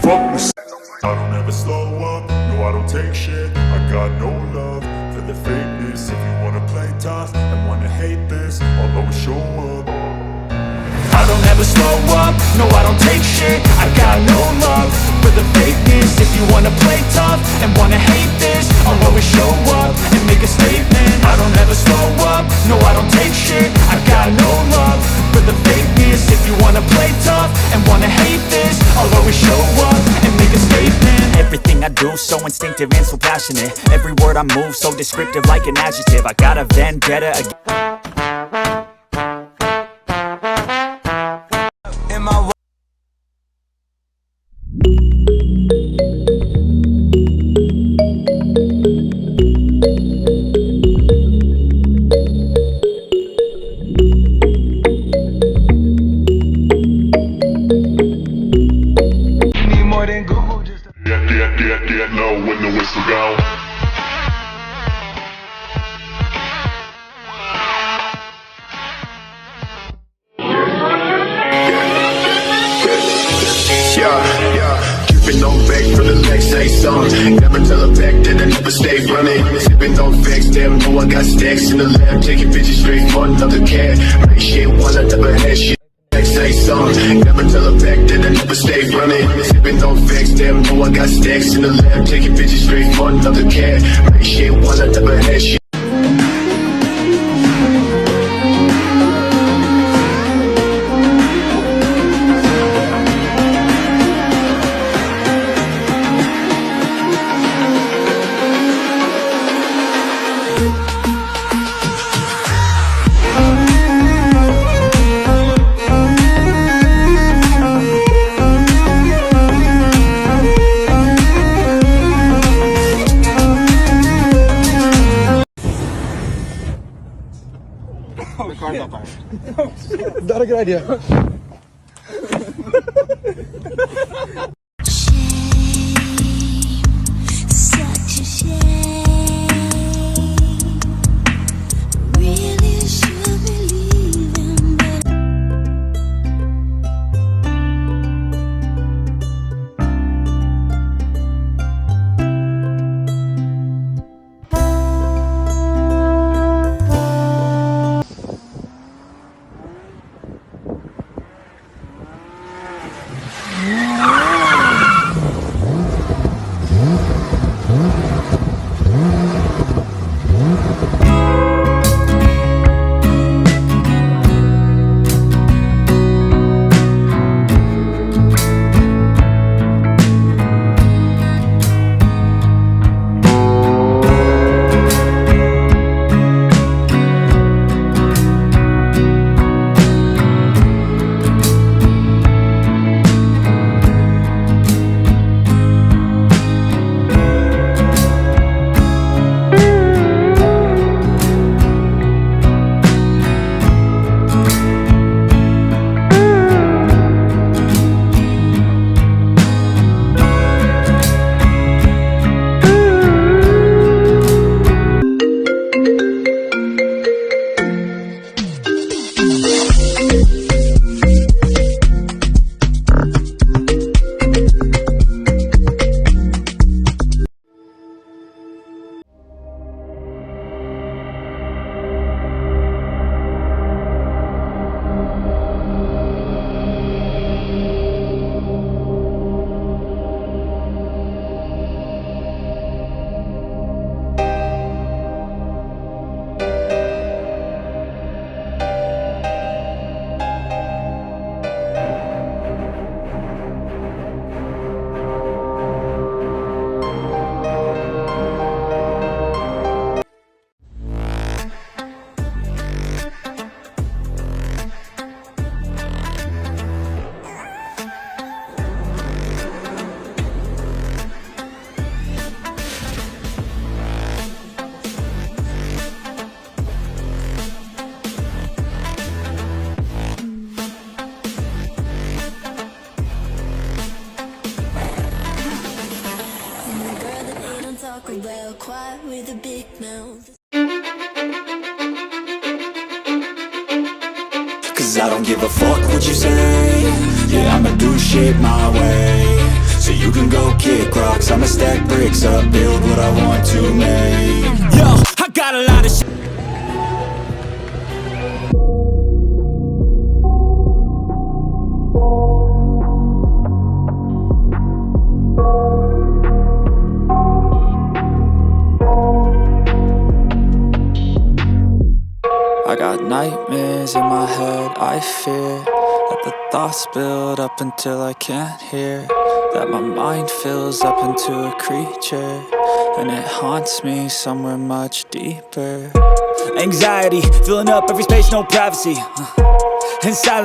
fuck with. I don't ever slow up, no I don't take shit. I got no love for the fakeness. If you wanna play tough and wanna hate this, I'll always show up. I don't ever slow up, no I don't take shit. I got no love for the fakeness. If you wanna play tough and wanna hate this, I'll always show up and make a statement. I don't ever slow up, no I don't take shit. I got no love for the fakeness. If you wanna play tough and wanna hate this, I'll always show up and make a statement. Everything I do so instinctive and so passionate. Every word I move so descriptive like an adjective. I got a vendetta against know when the whistle go. Keeping on back from the legs, say song. Never tell her back that I never stay running. Sipping on facts, damn, know I got stacks in the lab. Taking bitches straight for another cat. Make shit one, I never had shit. Say song. Never tell her back that I never stay running. Sipping on facts, damn, know I got stacks in the lab. Taking bitches straight for another cat. Make shit one, I never had shit. Not a good idea. Such a shame. Really should believe him, but Taco Bell, quiet with a big mouth. Cause I don't give a fuck what you say. Yeah, I'ma do shit my way. So you can go kick rocks, I'ma stack bricks up, build what I want to make. Yo, I got a lot of shit. I got nightmares in my head, I fear that the thoughts build up until I can't hear, that my mind fills up into a creature, and it haunts me somewhere much deeper. Anxiety, filling up every space, no privacy, and silent